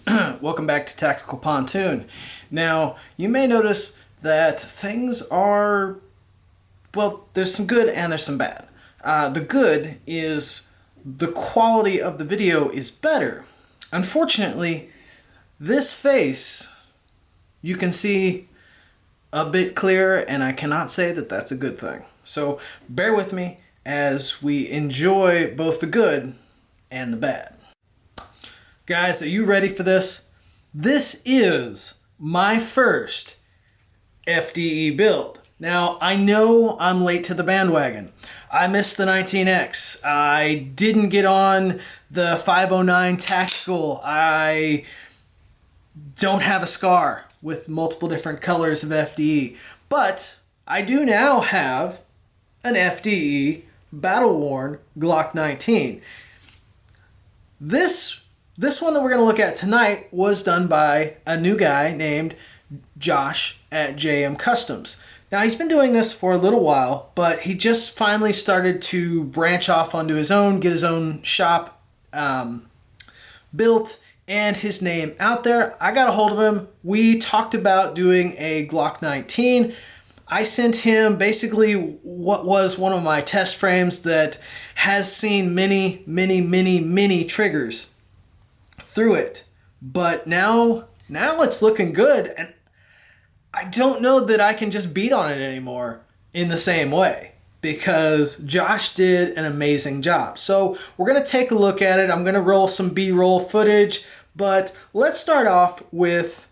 Welcome back to Tactical Pontoon. Now, you may notice that things are, well, there's some good and there's some bad. The good is the quality of the video is better. Unfortunately, this face, you can see a bit clearer, and I cannot say that that's a good thing. So bear with me as we enjoy both the good and the bad. Guys, are you ready for this? This is my first FDE build. Now, I know I'm late to the bandwagon. I missed the 19X. I didn't get on the 509 Tactical. I don't have a scar with multiple different colors of FDE. But I do now have an FDE battleworn Glock 19. This one that we're going to look at tonight was done by a new guy named Josh at JM Customs. Now, he's been doing this for a little while, but he just finally started to branch off onto his own, get his own shop built, and his name out there. I got a hold of him. We talked about doing a Glock 19. I sent him basically what was one of my test frames that has seen many triggers through it. But now it's looking good, and I don't know that I can just beat on it anymore in the same way, because Josh did an amazing job. So we're going to take a look at it. I'm going to roll some B-roll footage, but let's start off with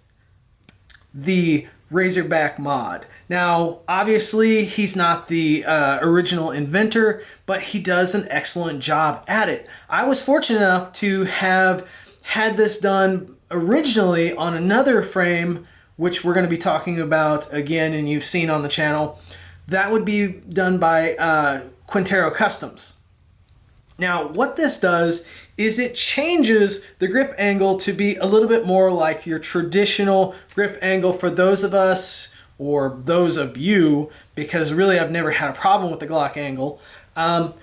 the Razorback mod. Now, obviously, he's not the original inventor, but he does an excellent job at it. I was fortunate enough to have had this done originally on another frame, which we're going to be talking about again, and you've seen on the channel. That would be done by Quintero Customs. Now, what this does is it changes the grip angle to be a little bit more like your traditional grip angle for those of us, or those of you, because really I've never had a problem with the Glock angle,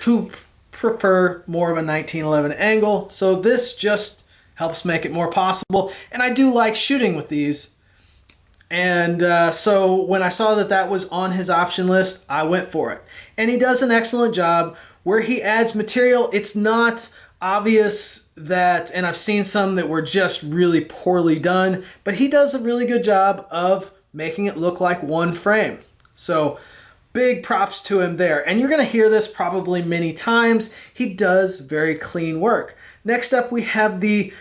who prefer more of a 1911 angle. So this just helps make it more possible. And I do like shooting with these. And so when I saw that that was on his option list, I went for it. And he does an excellent job where he adds material. It's not obvious that, and I've seen some that were just really poorly done, but he does a really good job of making it look like one frame. So big props to him there. And you're going to hear this probably many times. He does very clean work. Next up, we have the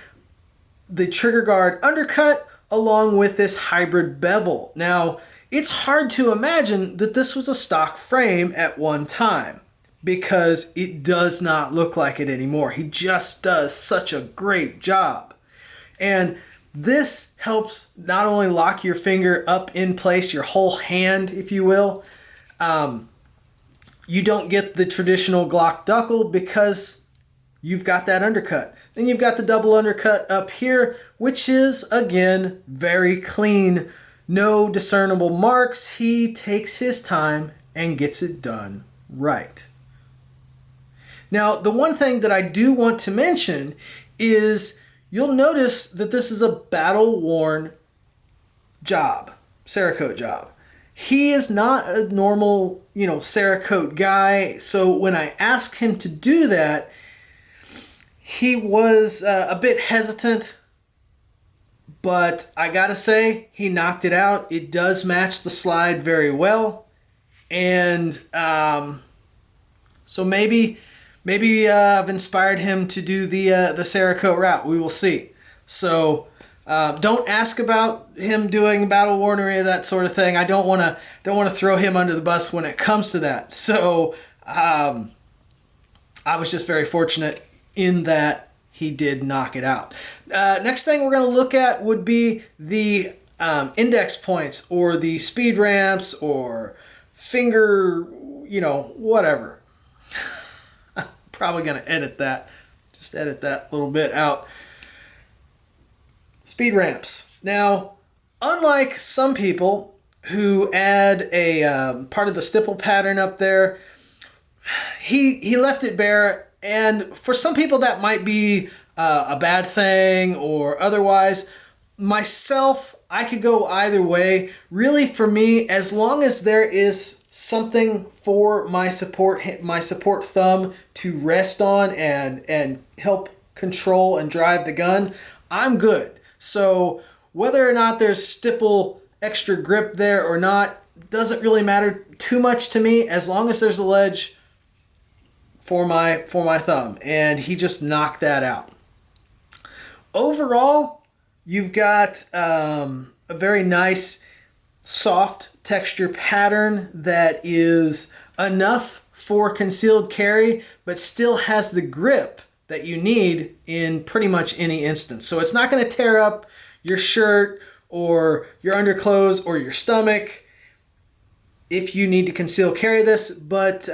trigger guard undercut along with this hybrid bevel. Now, it's hard to imagine that this was a stock frame at one time, because it does not look like it anymore. He just does such a great job. And this helps not only lock your finger up in place, your whole hand, if you will. You don't get the traditional Glock duckle because you've got that undercut. Then you've got the double undercut up here, which is, again, very clean. No discernible marks. He takes his time and gets it done right. Now, the one thing that I do want to mention is you'll notice that this is a battle-worn job, Cerakote job. He is not a normal, Cerakote guy, so when I asked him to do that, he was a bit hesitant, but I gotta say, he knocked it out. It does match the slide very well, and so maybe I've inspired him to do the Cerakote route. We will see. So don't ask about him doing battleworn or any of that sort of thing. I don't want to throw him under the bus when it comes to that. So I was just very fortunate in that he did knock it out. Next thing we're going to look at would be the index points, or the speed ramps, or finger, whatever. Probably going to edit that. Just edit that little bit out. Speed ramps. Now, unlike some people who add a part of the stipple pattern up there, he left it bare. And for some people that might be a bad thing or otherwise. Myself, I could go either way. Really, for me, as long as there is something for my support thumb to rest on and help control and drive the gun, I'm good. So whether or not there's stipple extra grip there or not doesn't really matter too much to me, as long as there's a ledge for my thumb. And he just knocked that out. Overall, you've got a very nice soft texture pattern that is enough for concealed carry, but still has the grip that you need in pretty much any instance. So it's not going to tear up your shirt or your underclothes or your stomach if you need to conceal carry this. But,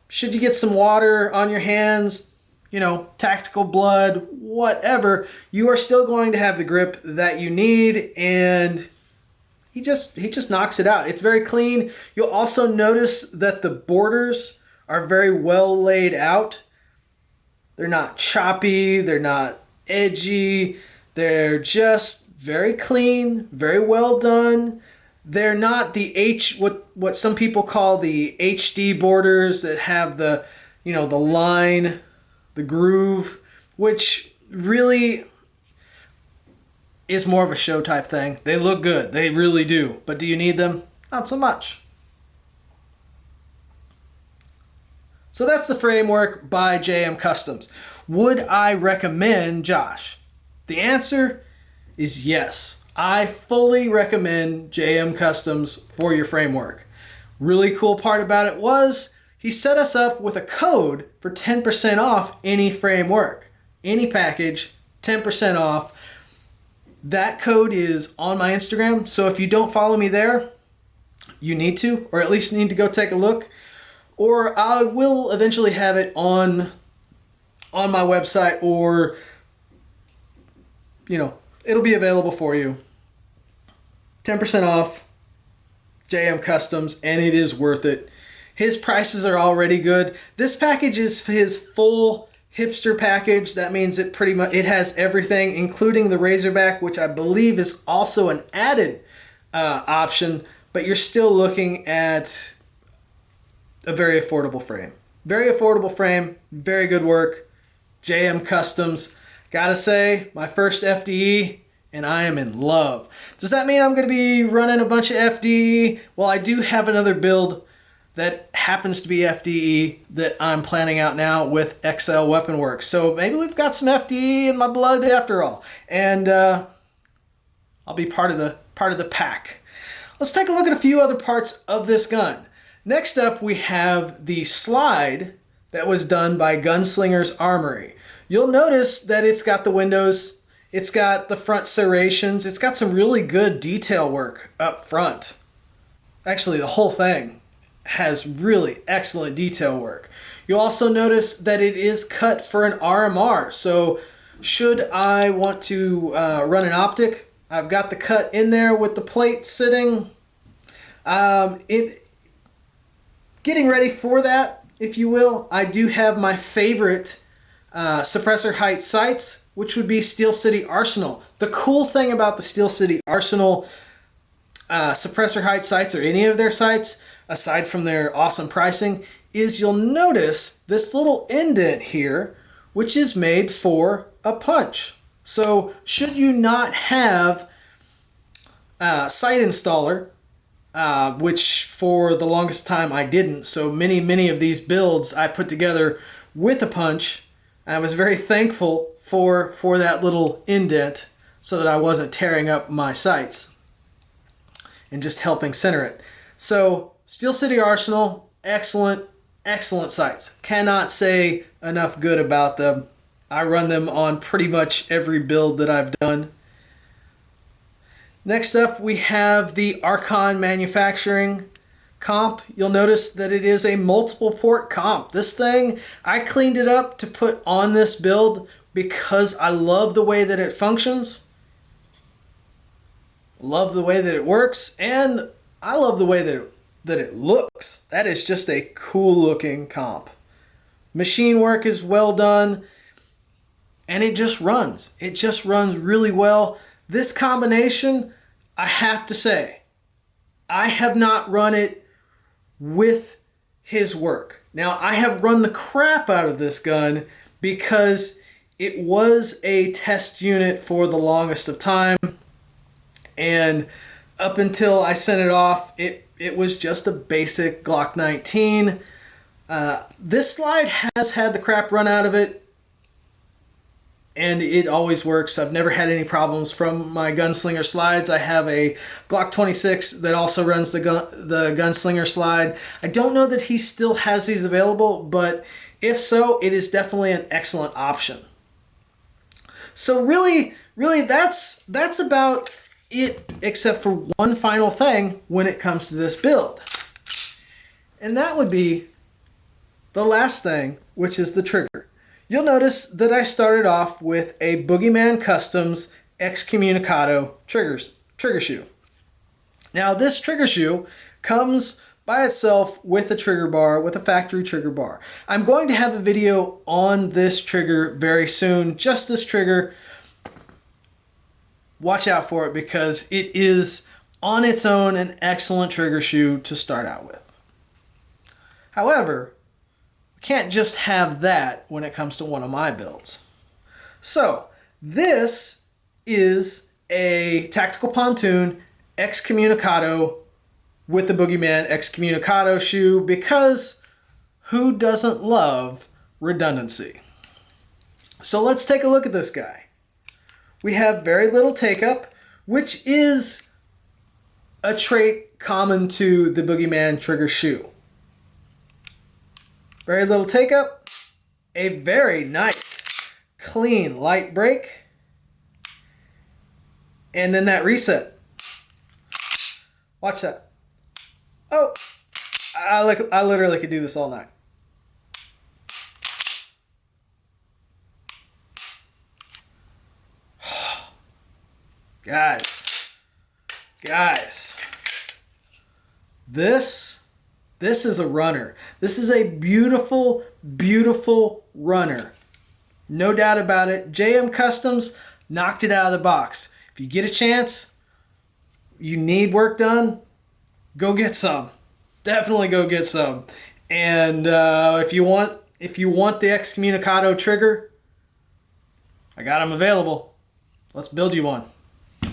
should you get some water on your hands, tactical blood, whatever, you are still going to have the grip that you need, and he just knocks it out. It's very clean. You'll also notice that the borders are very well laid out. They're not choppy, they're not edgy, they're just very clean, very well done. They're not the what some people call the HD borders that have the line, the groove, which really is more of a show type thing. They look good, they really do, but do you need them? Not so much. So that's the framework by JM Customs. Would I recommend Josh? The answer is yes. I fully recommend JM Customs for your framework. Really cool part about it was he set us up with a code for 10% off any framework, any package, 10% off. That code is on my Instagram, so if you don't follow me there, you need to, or at least need to go take a look. Or I will eventually have it on my website, or it'll be available for you. 10% off JM Customs, and it is worth it. His prices are already good. This package is his full hipster package. That means it has everything, including the Razorback, which I believe is also an added option, but you're still looking at a very affordable frame. Very affordable frame, very good work. JM Customs. Gotta say, my first FDE, and I am in love. Does that mean I'm going to be running a bunch of FDE? Well, I do have another build that happens to be FDE that I'm planning out now with XL Weapon Works. So maybe we've got some FDE in my blood after all. And I'll be part of the pack. Let's take a look at a few other parts of this gun. Next up, we have the slide that was done by Gunslinger's Armory. You'll notice that it's got the windows, it's got the front serrations, it's got some really good detail work up front. Actually, the whole thing has really excellent detail work. You'll also notice that it is cut for an RMR. So should I want to run an optic, I've got the cut in there with the plate sitting. Getting ready for that, if you will, I do have my favorite suppressor height sights, which would be Steel City Arsenal. The cool thing about the Steel City Arsenal suppressor height sights, or any of their sights, aside from their awesome pricing, is you'll notice this little indent here, which is made for a punch. So should you not have a sight installer, which for the longest time I didn't, so many of these builds I put together with a punch, I was very thankful for that little indent so that I wasn't tearing up my sights and just helping center it. So Steel City Arsenal, excellent sights. Cannot say enough good about them. I run them on pretty much every build that I've done. Next up, we have the Archon Manufacturing comp. You'll notice that it is a multiple port comp. This thing, I cleaned it up to put on this build because I love the way that it functions, love the way that it works, and I love the way that it looks. That is just a cool looking comp. Machine work is well done. and it just runs. It just runs really well. This combination, I have to say, I have not run it with his work. Now, I have run the crap out of this gun because it was a test unit for the longest of time, and up until I sent it off, it was just a basic Glock 19. This slide has had the crap run out of it, and it always works. I've never had any problems from my gunslinger slides. I have a Glock 26 that also runs the gunslinger slide. I don't know that he still has these available, but if so, it is definitely an excellent option. So really, that's about it, except for one final thing when it comes to this build. And that would be the last thing, which is the trigger. You'll notice that I started off with a Boogeyman Customs Excommunicado trigger shoe. Now this trigger shoe comes by itself with a trigger bar, with a factory trigger bar. I'm going to have a video on this trigger very soon, just this trigger. Watch out for it because it is on its own an excellent trigger shoe to start out with. However, we can't just have that when it comes to one of my builds. So this is a tactical pontoon excommunicado with the Boogeyman excommunicado shoe, because who doesn't love redundancy? So let's take a look at this guy. We have very little take-up, which is a trait common to the Boogeyman trigger shoe. Very little take-up, a very nice, clean light break, and then that reset. Watch that. Oh, I literally could do this all night. Guys, this is a runner. This is a beautiful, beautiful runner. No doubt about it. JM Customs knocked it out of the box. If you get a chance, you need work done, go get some. Definitely go get some. And if you want the Excommunicado trigger, I got them available. Let's build you one.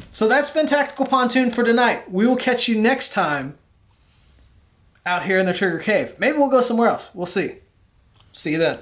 So that's been Tactical Pontoon for tonight. We will catch you next time out here in the Trigger Cave. Maybe we'll go somewhere else. We'll see. See you then.